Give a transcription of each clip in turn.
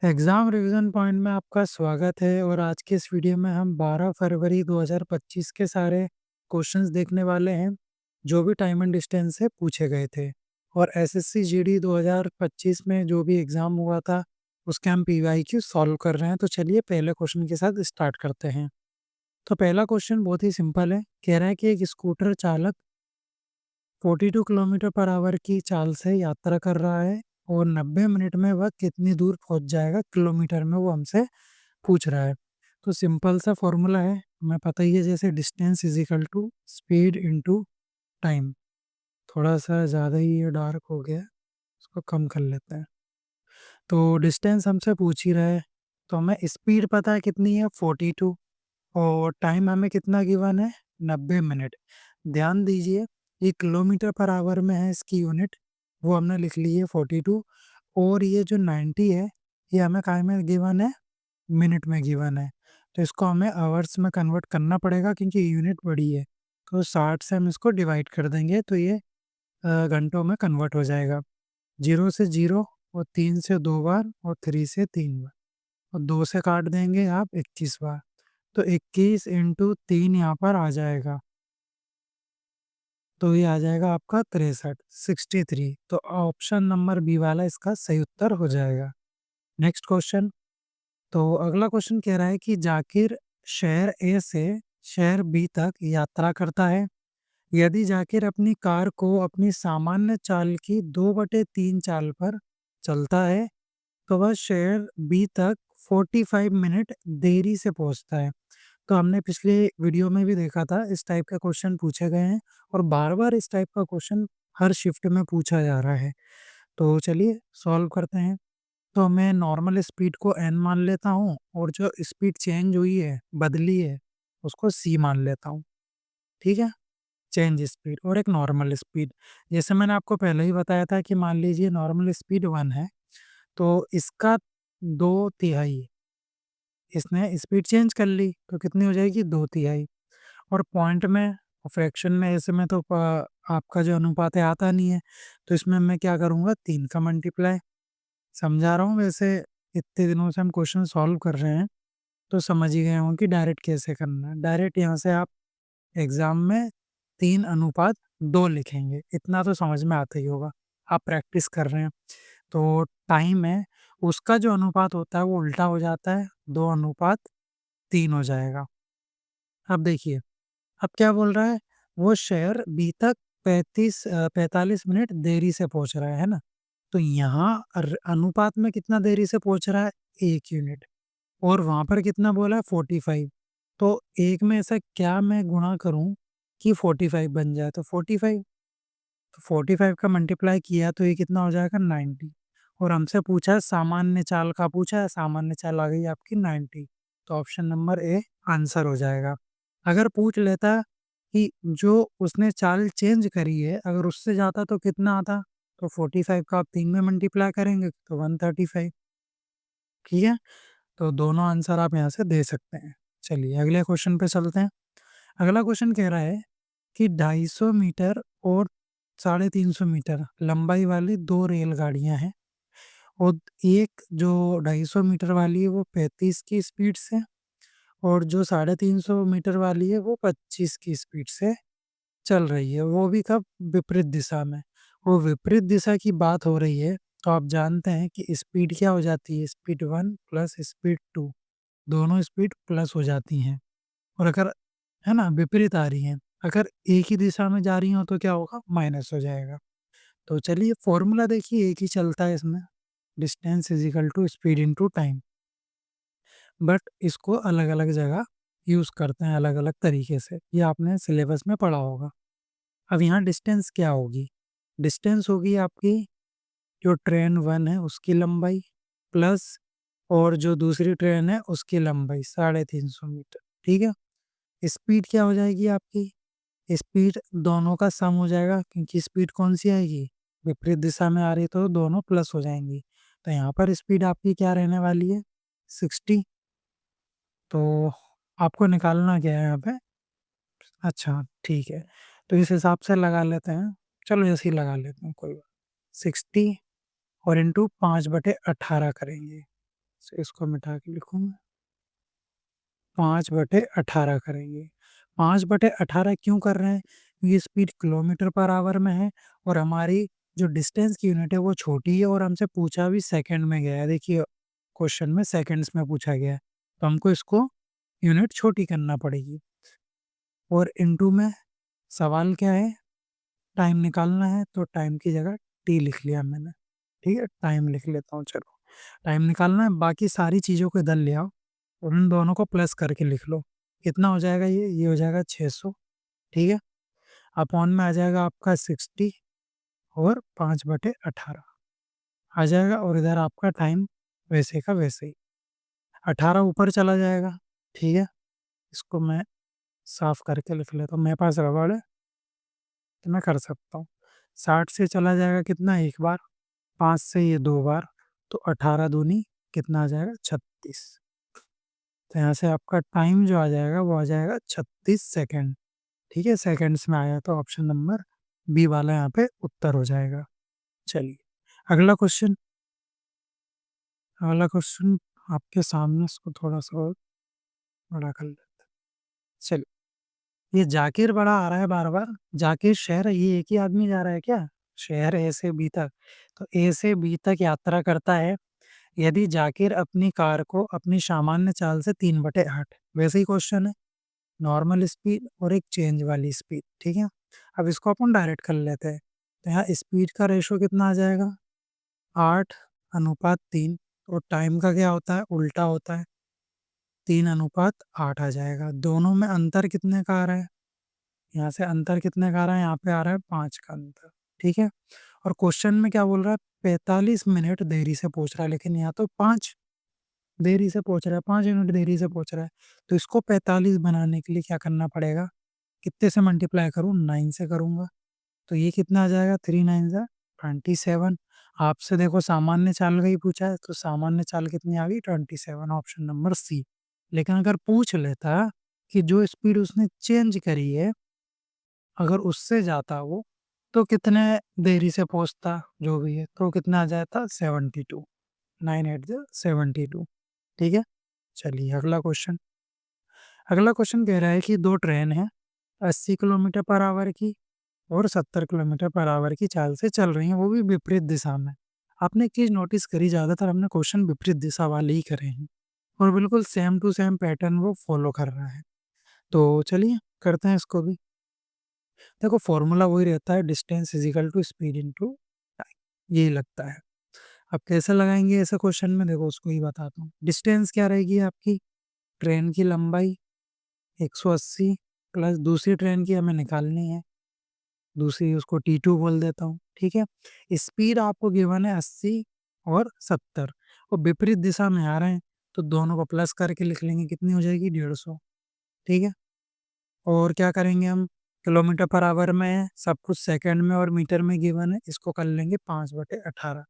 Exam revision point में आपका स्वागत है और आज के इस वीडियो में हम 12 फरवरी 2025 के सारे क्वेश्चंस देखने वाले हैं, जो भी टाइम एंड डिस्टेंस से पूछे गए थे। और एसएससी जीडी 2025 में जो भी एग्ज़ाम हुआ था, उसके हम पीवाईक्यू सॉल्व कर रहे हैं। तो चलिए पहले क्वेश्चन के साथ स्टार्ट करते हैं। तो पहला क्वेश्चन बहुत ही सिंपल है, कह रहा है कि एक स्कूटर चालक 42 किलोमीटर पर आवर की चाल से यात्रा कर रहा है और 90 मिनट में वह कितनी दूर पहुंच जाएगा किलोमीटर में, वो हमसे पूछ रहा है। तो सिंपल सा फॉर्मूला है, हमें पता ही है, जैसे distance is equal to speed into time. थोड़ा सा ज़्यादा ही ये डार्क हो गया है, इसको कम कर लेते हैं। तो डिस्टेंस हमसे पूछ ही रहा है, तो हमें स्पीड पता है कितनी है 42, और टाइम हमें कितना गिवन है 90 मिनट। ध्यान दीजिए, ये किलोमीटर पर आवर में है इसकी यूनिट, वो हमने लिख ली है 42, और ये जो 90 है ये हमें काय में गिवन है, मिनट में गिवन है। तो इसको हमें आवर्स में कन्वर्ट करना पड़ेगा क्योंकि यूनिट बड़ी है। तो 60 से हम इसको डिवाइड कर देंगे तो ये घंटों में कन्वर्ट हो जाएगा। 0 से 0 और 3 से 2 बार और 3 से 3 बार, और 2 से काट देंगे आप 21 बार। तो 21 इंटू 3 यहाँ पर आ जाएगा, तो ये आ जाएगा आपका 63। तो ऑप्शन नंबर बी वाला इसका सही उत्तर हो जाएगा। Next question. तो अगला क्वेश्चन कह रहा है कि जाकिर शहर ए से शहर बी तक यात्रा करता है। यदि जाकिर अपनी कार को अपनी सामान्य चाल की 2/3 चाल पर चलता है, तो वह शहर बी तक 45 मिनट देरी से पहुंचता है। तो हमने पिछले वीडियो में भी देखा था, इस टाइप का क्वेश्चन पूछे गए हैं और बार-बार इस टाइप का क्वेश्चन हर शिफ्ट में पूछा जा रहा है। तो चलिए सॉल्व करते हैं। तो मैं नॉर्मल स्पीड को n मान लेता हूँ और जो स्पीड चेंज हुई है, बदली है, उसको c मान लेता हूँ। ठीक है? चेंज स्पीड और एक नॉर्मल स्पीड। जैसे मैंने आपको पहले ही बताया था कि मान लीजिए नॉर्मल स्पीड 1 है, तो इसका 2/3 इसने स्पीड चेंज कर ली, तो कितनी हो जाएगी 2/3। और पॉइंट में, फ्रैक्शन में, ऐसे में तो आपका जो अनुपात है आता नहीं है, तो इसमें मैं क्या करूँगा, 3 का मल्टीप्लाई। समझा रहा हूँ वैसे, इतने दिनों से हम क्वेश्चन सॉल्व कर रहे हैं, तो समझ ही गए हों कि डायरेक्ट कैसे करना है। डायरेक्ट यहाँ से आप एग्ज़ाम में 3:2 लिखेंगे, इतना तो समझ में आता ही होगा, आप प्रैक्टिस कर रहे हैं। तो टाइम है, उसका जो अनुपात होता है वो उल्टा हो जाता है, 2:3 हो जाएगा। अब देखिए, अब क्या बोल रहा है, वो शहर बी तक 45 मिनट देरी से पहुँच रहा है ना? तो यहाँ अनुपात में कितना देरी से पहुँच रहा है, 1 यूनिट, और वहाँ पर कितना बोला है 45। तो 1 में ऐसा क्या मैं गुणा करूँ कि 45 बन जाए, तो 45, तो 45 का मल्टीप्लाई किया तो ये कितना हो जाएगा 90, और हमसे पूछा है सामान्य चाल का, पूछा है सामान्य चाल आ गई आपकी 90। तो ऑप्शन नंबर ए आंसर हो जाएगा। अगर पूछ लेता कि जो उसने चाल चेंज करी है अगर उससे ज़्यादा तो कितना आता, तो 45 का आप 3 में मल्टीप्लाई करेंगे तो 135। ठीक है? तो दोनों आंसर आप यहाँ से दे सकते हैं। चलिए अगले क्वेश्चन पे चलते हैं। अगला क्वेश्चन कह रहा है कि 250 मीटर और 350 मीटर लंबाई वाली 2 रेलगाड़ियाँ हैं, और एक जो 250 मीटर वाली है वो 35 की स्पीड से, और जो 350 मीटर वाली है वो 25 की स्पीड से चल रही है, वो भी कब, विपरीत दिशा में। वो विपरीत दिशा की बात हो रही है, तो आप जानते हैं कि स्पीड क्या हो जाती है, स्पीड 1 प्लस स्पीड 2, दोनों स्पीड प्लस हो जाती हैं। और अगर, है ना, विपरीत आ रही हैं, अगर एक ही दिशा में जा रही हो तो क्या होगा, माइनस हो जाएगा। तो चलिए फॉर्मूला देखिए, एक ही चलता है इसमें, distance is equal to speed into time, but इसको अलग-अलग जगह यूज़ करते हैं अलग-अलग तरीके से, ये आपने सिलेबस में पढ़ा होगा। अब यहाँ डिस्टेंस क्या होगी? डिस्टेंस होगी आपकी जो ट्रेन 1 है उसकी लंबाई, प्लस और जो दूसरी ट्रेन है उसकी लंबाई 350 मीटर, ठीक है? स्पीड क्या हो जाएगी आपकी? स्पीड दोनों का सम हो जाएगा क्योंकि स्पीड कौन-सी आएगी? विपरीत दिशा में आ रही तो दोनों प्लस हो जाएँगी। तो यहाँ पर स्पीड आपकी क्या रहने वाली है? 60। तो आपको निकालना क्या है यहाँ पे? अच्छा, ठीक है। तो इस हिसाब से लगा लेते हैं। चलो ऐसे ही लगा लेते हैं, कोई बात, 60 और इंटू 5/18 करेंगे। तो इसको मिटा के लिखूँगा, 5/18 करेंगे। 5/18 क्यों कर रहे हैं? क्योंकि स्पीड किलोमीटर पर आवर में है और हमारी जो डिस्टेंस की यूनिट है वो छोटी है और हमसे पूछा भी सेकंड में गया है। देखिए क्वेश्चन में सेकंड्स में पूछा गया है, तो हमको इसको यूनिट छोटी करना पड़ेगी। और इनटू में सवाल क्या है? टाइम निकालना है, तो टाइम की जगह टी लिख लिया मैंने। ठीक है, टाइम लिख लेता हूँ, चलो। टाइम निकालना है, बाकी सारी चीज़ों को इधर ले आओ और उन दोनों को प्लस करके लिख लो। कितना हो जाएगा ये हो जाएगा 600। ठीक है, अपॉन में आ जाएगा आपका 60 और 5/18 आ जाएगा और इधर आपका टाइम वैसे का वैसे ही 18 ऊपर चला जाएगा। ठीक है, इसको मैं साफ करके लिख लेता हूँ, मेरे पास रबड़ है तो मैं कर सकता हूँ। 60 से चला जाएगा कितना, एक बार, 5 से ये 2 बार, तो 18 दूनी कितना आ जाएगा, 36। तो यहाँ से आपका टाइम जो आ जाएगा वो आ जाएगा 36 सेकंड। ठीक है, सेकंड्स में आया तो ऑप्शन नंबर बी वाला यहाँ पे उत्तर हो जाएगा। चलिए अगला क्वेश्चन, अगला क्वेश्चन आपके सामने, इसको थोड़ा सा और बड़ा कर लेते हैं। चलिए, ये जाकिर बड़ा आ रहा है बार बार। जाकिर शहर, ये एक ही आदमी जा रहा है क्या? शहर ए से बी तक, तो ए से बी तक यात्रा करता है यदि जाकिर अपनी कार को अपनी सामान्य चाल से 3/8, वैसे ही क्वेश्चन है, नॉर्मल स्पीड और एक चेंज वाली स्पीड। ठीक है, अब इसको अपन डायरेक्ट कर लेते हैं। तो यहाँ स्पीड का रेशो कितना आ जाएगा, 8:3, और टाइम का क्या होता है, उल्टा होता है, 3:8 आ जाएगा। दोनों में अंतर कितने का आ रहा है, यहाँ से अंतर कितने का आ रहा है, यहाँ पे आ रहा है 5 का अंतर। ठीक है, और क्वेश्चन में क्या बोल रहा है, 45 मिनट देरी से पहुंच रहा है, लेकिन यहाँ तो 5 देरी से पहुंच रहा है, 5 यूनिट देरी से पहुंच रहा है। तो इसको 45 बनाने के लिए क्या करना पड़ेगा, कितने से मल्टीप्लाई करूँ, 9 से करूँगा। तो ये कितना आ जाएगा, 3 9 जा 27। आपसे देखो सामान्य चाल का ही पूछा है, तो सामान्य चाल कितनी आ गई, 27, ऑप्शन नंबर सी। लेकिन अगर पूछ लेता कि जो स्पीड उसने चेंज करी है अगर उससे जाता वो, तो कितने देरी से पहुंचता जो भी है, तो कितना आ जाता, 72, 9 8 जा 72। ठीक है, चलिए अगला क्वेश्चन। अगला क्वेश्चन कह रहा है कि दो ट्रेन है 80 किलोमीटर पर आवर की और 70 किलोमीटर पर आवर की चाल से चल रही हैं, वो भी विपरीत दिशा में। आपने एक चीज़ नोटिस करी, ज़्यादातर हमने क्वेश्चन विपरीत दिशा वाले ही करे हैं और बिल्कुल सेम टू सेम पैटर्न वो फॉलो कर रहा है। तो चलिए करते हैं इसको भी। देखो फॉर्मूला वही रहता है, distance is equal to speed into time, यही लगता है। अब कैसे लगाएंगे ऐसे क्वेश्चन में, देखो उसको ही बताता हूँ। डिस्टेंस क्या रहेगी आपकी, ट्रेन की लंबाई 180 प्लस दूसरी ट्रेन की हमें निकालनी है, दूसरी उसको T2 बोल देता हूँ। ठीक है, स्पीड आपको गिवन है 80 और 70 और विपरीत दिशा में आ रहे हैं, तो दोनों को प्लस करके लिख लेंगे, कितनी हो जाएगी, 150। ठीक है, और क्या करेंगे हम, किलोमीटर पर आवर में है, सब कुछ सेकंड में और मीटर में गिवन है, इसको कर लेंगे 5/18।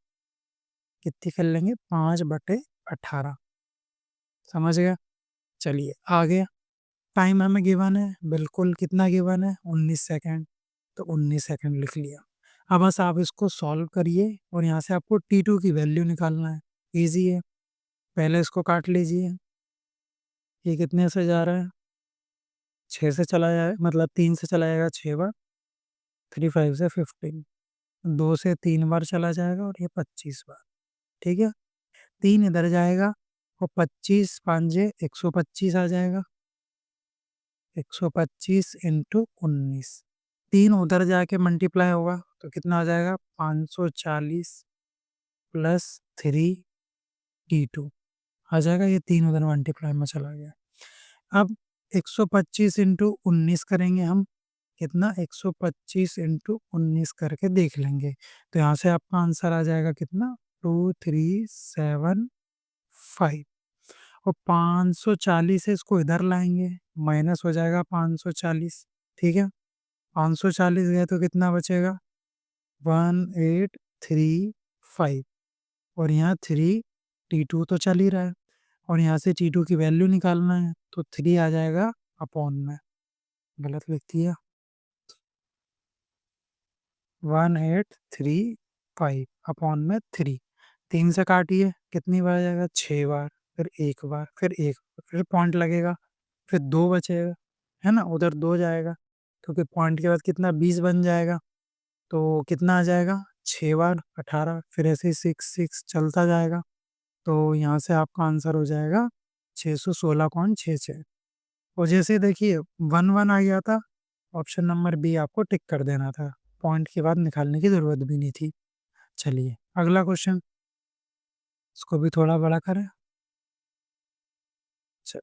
कितनी कर लेंगे, 5/18। समझ गया, चलिए आगे। टाइम हमें गिवन है, बिल्कुल कितना गिवन है, 19 सेकंड, तो 19 सेकंड लिख लिया। अब बस आप इसको सॉल्व करिए और यहाँ से आपको T2 की वैल्यू निकालना है, ईजी है। पहले इसको काट लीजिए, ये कितने से जा रहा है, 6 से चला जाए, मतलब 3 से चला जाएगा 6 बार, 3 5 से 15, 2 से 3 बार चला जाएगा और ये 25 बार। ठीक है, 3 इधर जाएगा और 25 5 125 आ जाएगा, 125 इंटू 19, 3 उधर जाके मल्टीप्लाई होगा तो कितना आ जाएगा, 540 प्लस 3 T2 आ जाएगा, ये 3 उधर मल्टीप्लाई में चला गया। अब 125 इंटू 19 करेंगे हम, कितना, 125 इंटू 19 करके देख लेंगे, तो यहाँ से आपका आंसर आ जाएगा कितना, 2375। और 540 से इसको इधर लाएंगे, माइनस हो जाएगा 540। ठीक है, 540 गए तो कितना बचेगा, 1835, और यहाँ 3 T2 तो चल ही रहा है और यहाँ से T2 की वैल्यू निकालना है, तो 3 आ जाएगा अपॉन में, गलत लिख दिया, 1835 अपॉन में 3। 3 से काटिए, कितनी बार जाएगा? 6 बार, फिर 1 बार, फिर 1 फिर पॉइंट लगेगा, फिर 2 बचेगा, है ना? उधर 2 जाएगा, क्योंकि पॉइंट के बाद कितना 20 बन जाएगा, तो कितना आ जाएगा? 6 बार 18, फिर ऐसे ही 6 चलता जाएगा। तो यहाँ से आपका आंसर हो जाएगा 616.66। और जैसे देखिए 1 आ गया था, ऑप्शन नंबर बी आपको टिक कर देना था, पॉइंट के बाद निकालने की ज़रूरत भी नहीं थी। चलिए अगला क्वेश्चन, इसको भी थोड़ा बड़ा करें। च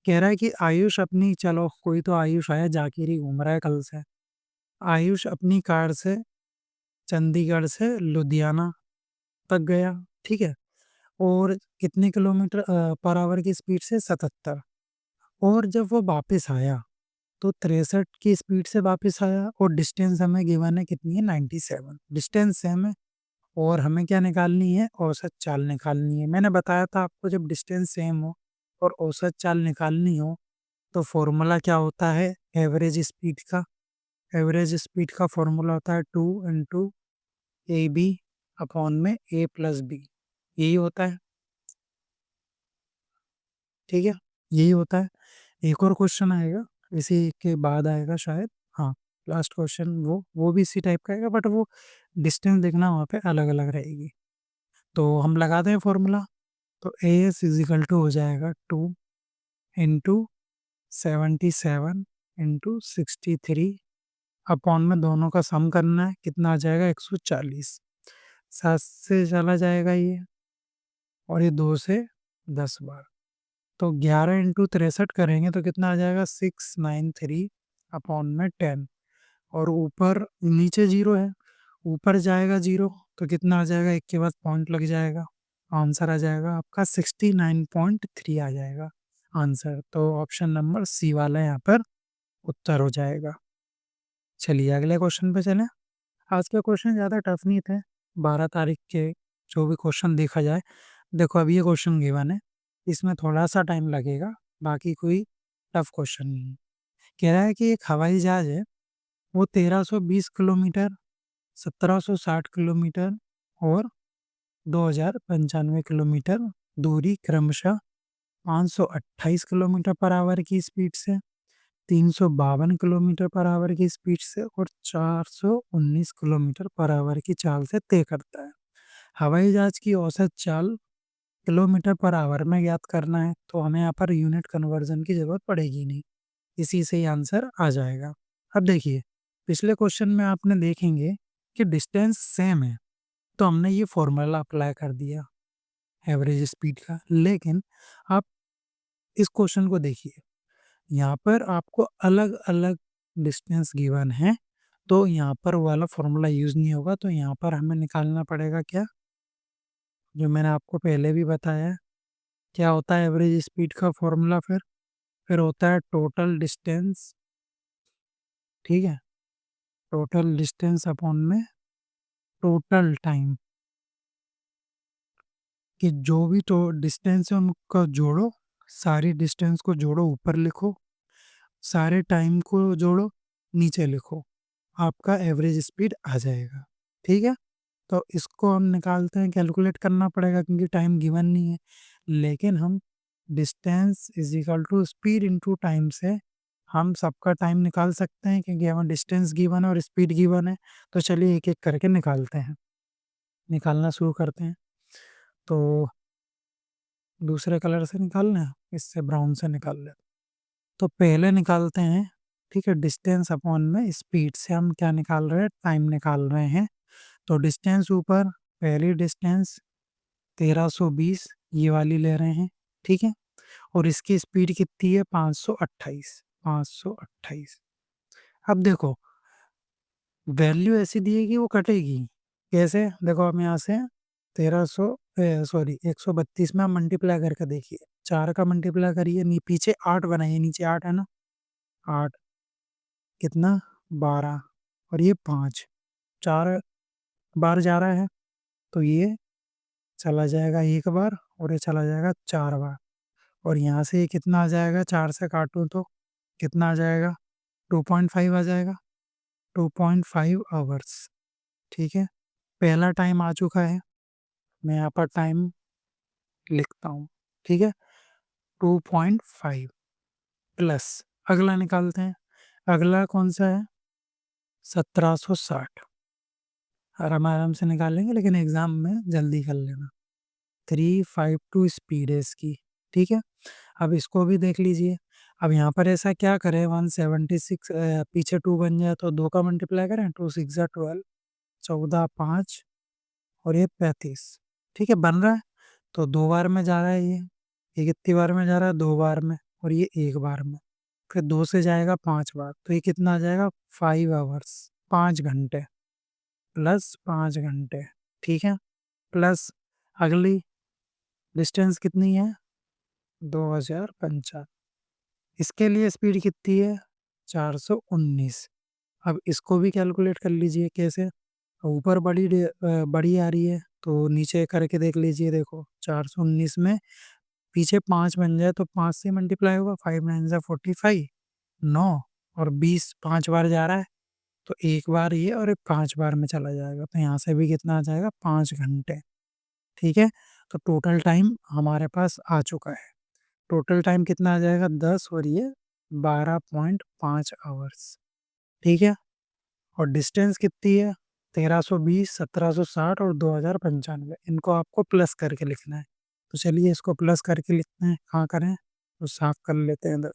कह रहा है कि आयुष अपनी, चलो कोई तो आयुष आया, जाकिर ही घूम रहा है कल से। आयुष अपनी कार से चंडीगढ़ से लुधियाना तक गया, ठीक है? और कितने किलोमीटर पर आवर की स्पीड से? 77। और जब वो वापस आया तो 63 की स्पीड से वापस आया, और डिस्टेंस हमें गिवन है कितनी है? 97। डिस्टेंस सेम है और हमें क्या निकालनी है? औसत चाल निकालनी है। मैंने बताया था आपको, जब डिस्टेंस सेम हो और औसत चाल निकालनी हो तो फॉर्मूला क्या होता है एवरेज स्पीड का? एवरेज स्पीड का फॉर्मूला होता है 2 इंटू ए बी अपॉन में ए प्लस बी, यही होता है, ठीक है? यही होता है। एक और क्वेश्चन आएगा, इसी के बाद आएगा शायद, हाँ, लास्ट क्वेश्चन वो भी इसी टाइप का आएगा, बट वो डिस्टेंस देखना वहाँ पे अलग अलग रहेगी। तो हम लगाते हैं फॉर्मूला, तो ए एस इजिकल टू हो जाएगा 2 इंटू 77 इंटू 63 अपॉन में दोनों का सम करना है, कितना आ जाएगा? 140। 7 से चला जाएगा ये, और ये 2 से 10 बार, तो 11 इंटू 63 करेंगे तो कितना आ जाएगा? 693 अपॉन में 10, और ऊपर नीचे जीरो है, ऊपर जाएगा जीरो तो कितना आ जाएगा? एक के बाद पॉइंट लग जाएगा, आंसर आ जाएगा आपका 69.3 आ जाएगा आंसर। तो ऑप्शन नंबर सी वाला यहाँ पर उत्तर हो जाएगा। चलिए अगले क्वेश्चन पे चलें। आज के क्वेश्चन ज़्यादा टफ नहीं थे, 12 तारीख के जो भी क्वेश्चन देखा जाए। देखो अब ये क्वेश्चन गिवन है, इसमें थोड़ा सा टाइम लगेगा, बाकी कोई टफ क्वेश्चन नहीं है। कह रहा है कि एक हवाई जहाज है, वो 1320 किलोमीटर, 1760 किलोमीटर और 2095 किलोमीटर दूरी क्रमशः 528 किलोमीटर पर आवर की स्पीड से, 352 किलोमीटर पर आवर की स्पीड से और 419 किलोमीटर पर आवर की चाल से तय करता है। हवाई जहाज की औसत चाल किलोमीटर पर आवर में ज्ञात करना है, तो हमें यहाँ पर यूनिट कन्वर्जन की ज़रूरत पड़ेगी नहीं, इसी से ही आंसर आ जाएगा। अब देखिए, पिछले क्वेश्चन में आपने देखेंगे कि डिस्टेंस सेम है, तो हमने ये फॉर्मूला अप्लाई कर दिया एवरेज स्पीड का। लेकिन आप इस क्वेश्चन को देखिए, यहाँ पर आपको अलग-अलग डिस्टेंस गिवन है, तो यहाँ पर वो वाला फॉर्मूला यूज़ नहीं होगा, तो यहाँ पर हमें निकालना पड़ेगा क्या? जो मैंने आपको पहले भी बताया है, क्या होता है एवरेज स्पीड का फॉर्मूला फिर होता है टोटल डिस्टेंस, ठीक है? टोटल डिस्टेंस अपॉन में टोटल टाइम, कि जो भी तो डिस्टेंस है उनका जोड़ो, सारी डिस्टेंस को जोड़ो ऊपर लिखो, सारे टाइम को जोड़ो नीचे लिखो, आपका एवरेज स्पीड आ जाएगा, ठीक है? तो इसको हम निकालते हैं, कैलकुलेट करना पड़ेगा क्योंकि टाइम गिवन नहीं है, लेकिन हम distance is equal to speed into time से हम सबका टाइम निकाल सकते हैं, क्योंकि हमें डिस्टेंस गिवन है और स्पीड गिवन है। तो चलिए एक एक करके निकालते हैं, निकालना शुरू करते हैं। तो दूसरे कलर से निकालना है, इससे ब्राउन से निकाल लेते हैं। तो पहले निकालते हैं, ठीक है, डिस्टेंस अपॉन में स्पीड से हम क्या निकाल रहे हैं? टाइम निकाल रहे हैं। तो डिस्टेंस ऊपर, पहली डिस्टेंस 1320 ये वाली ले रहे हैं, ठीक है? और इसकी स्पीड कितनी है? 528, 528। अब देखो, वैल्यू ऐसी दी है कि वो कटेगी, कैसे? देखो हम यहाँ से 1300 सॉरी 132 में आप मल्टीप्लाई करके देखिए, 4 का मल्टीप्लाई करिए, पीछे 8 बनाइए, नीचे 8 है ना, 8 कितना? 12, और ये 5, 4 बार जा रहा है, तो ये चला जाएगा 1 बार और ये चला जाएगा 4 बार, और यहाँ से ये कितना आ जाएगा? 4 से काटूँ तो कितना आ जाएगा? 2.5 आ जाएगा, 2.5 आवर्स, ठीक है? पहला टाइम आ चुका है, मैं यहाँ पर टाइम लिखता हूँ, ठीक है? 2.5 प्लस अगला निकालते हैं। अगला कौन-सा है? 1760 आराम-आराम से निकालेंगे लेकिन एग्ज़ाम में जल्दी कर लेना। 352 स्पीड है इसकी, ठीक है? अब इसको भी देख लीजिए। अब यहाँ पर ऐसा क्या करें 176 पीछे 2 बन जाए तो 2 का मल्टीप्लाई करें, 2 6 जा 12, 14 5 और ये 35, ठीक है? बन रहा है? तो 2 बार में जा रहा है ये। ये कितनी बार में जा रहा है? 2 बार में और ये 1 बार में। फिर 2 से जाएगा 5 बार, तो ये कितना आ जाएगा 5 आवर्स, 5 घंटे प्लस 5 घंटे, ठीक है? प्लस अगली डिस्टेंस कितनी है? 2055। इसके लिए स्पीड कितनी है? 419। अब इसको भी कैलकुलेट कर लीजिए कैसे? ऊपर बड़ी आ रही है, तो नीचे करके देख लीजिए देखो 419 में पीछे 5 बन जाए तो 5 से मल्टीप्लाई होगा, 5 9 ज़ा 45, 9 और 20 5 बार जा रहा है, तो 1 बार ये और 5 बार में चला जाएगा, तो यहाँ से भी कितना आ जाएगा 5 घंटे, ठीक है? तो टोटल टाइम हमारे पास आ चुका है। टोटल टाइम कितना आ जाएगा 10 और ये 12.5 आवर्स, ठीक है? और डिस्टेंस कितनी है? 1320, 1760 और 2095 इनको आपको प्लस करके लिखना है। तो चलिए इसको प्लस करके लिखते हैं, कहाँ करें? तो साफ कर लेते हैं इधर।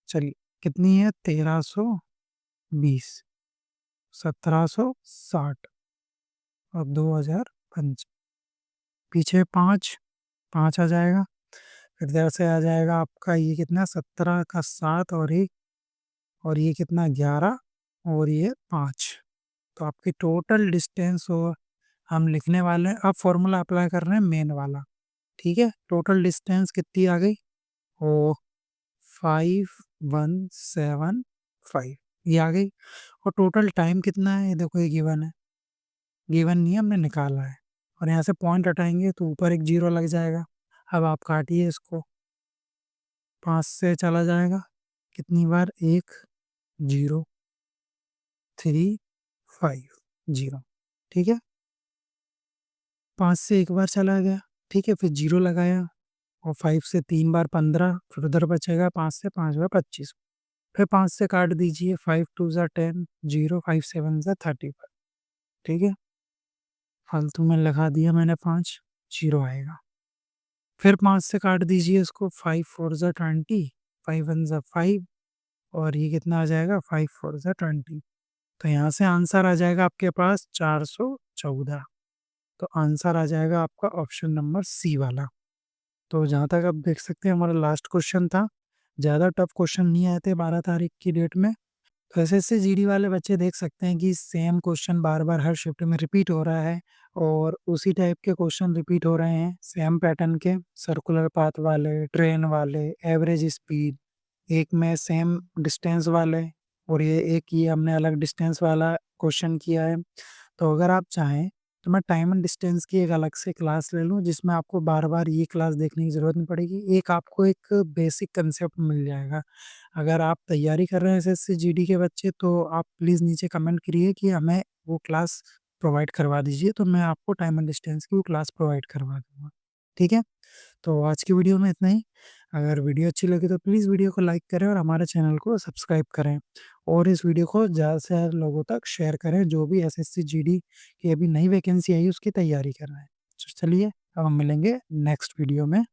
चलिए कितनी है? 1320, 1760 और 2005, पीछे 5, 5 आ जाएगा, फिर इधर से आ जाएगा आपका ये कितना 17 का 7 और ये कितना 11 और ये 5, तो आपकी टोटल डिस्टेंस हो हम लिखने वाले हैं, अब फॉर्मूला अप्लाई कर रहे हैं मेन वाला, ठीक है? टोटल डिस्टेंस कितनी आ गई? वो 5175 ये आ गई। और टोटल टाइम कितना है? ये देखो ये गिवन है, गिवन नहीं है हमने निकाला है। और यहाँ से पॉइंट हटाएंगे तो ऊपर एक जीरो लग जाएगा। अब आप काटिए इसको, 5 से चला जाएगा कितनी बार? 1 0 3 5 0, ठीक है? 5 से एक बार चला गया, ठीक है? फिर जीरो लगाया और 5 से 3 बार 15, फिर उधर बचेगा 5 से 5 बार 25, फिर 5 से काट दीजिए, 5 2 ज़ा 10, 0 5 7 ज़ा 35, ठीक है? फालतू में लगा दिया मैंने 5, 0 आएगा। फिर 5 से काट दीजिए इसको, 5 4 ज़ा 20, 5 1 ज़ा 5 और ये कितना आ जाएगा 5 4 ज़ा 20, तो यहाँ से आंसर आ जाएगा आपके पास 414। तो आंसर आ जाएगा आपका ऑप्शन नंबर सी वाला। तो जहाँ तक आप देख सकते हैं हमारा लास्ट क्वेश्चन था, ज़्यादा टफ क्वेश्चन नहीं आए थे 12 तारीख की डेट में। तो एसएससी जीडी वाले बच्चे देख सकते हैं कि सेम क्वेश्चन बार-बार हर शिफ्ट में रिपीट हो रहा है और उसी टाइप के क्वेश्चन रिपीट हो रहे हैं, सेम पैटर्न के, सर्कुलर पाथ वाले, ट्रेन वाले, एवरेज स्पीड, एक में सेम डिस्टेंस वाले और ये हमने अलग डिस्टेंस वाला क्वेश्चन किया है। तो अगर आप चाहें तो मैं टाइम एंड डिस्टेंस की एक अलग से क्लास ले लूँ जिसमें आपको बार-बार ये क्लास देखने की ज़रूरत नहीं पड़ेगी। एक आपको एक बेसिक कांसेप्ट मिल जाएगा। अगर आप तैयारी कर रहे हैं एसएससी जीडी के बच्चे तो आप प्लीज़ नीचे कमेंट करिए कि हमें वो क्लास प्रोवाइड करवा दीजिए, तो मैं आपको टाइम एंड डिस्टेंस की वो क्लास प्रोवाइड करवा दूँगा। ठीक है? तो आज की वीडियो में इतना ही। अगर वीडियो अच्छी लगी तो प्लीज़ वीडियो को लाइक करें और हमारे चैनल को सब्सक्राइब करें और इस वीडियो को ज़्यादा से ज़्यादा लोगों तक शेयर करें जो भी एसएससी जीडी की अभी नई वैकेंसी आई है उसकी तैयारी कर रहे हैं। चलिए अब हम मिलेंगे नेक्स्ट वीडियो में।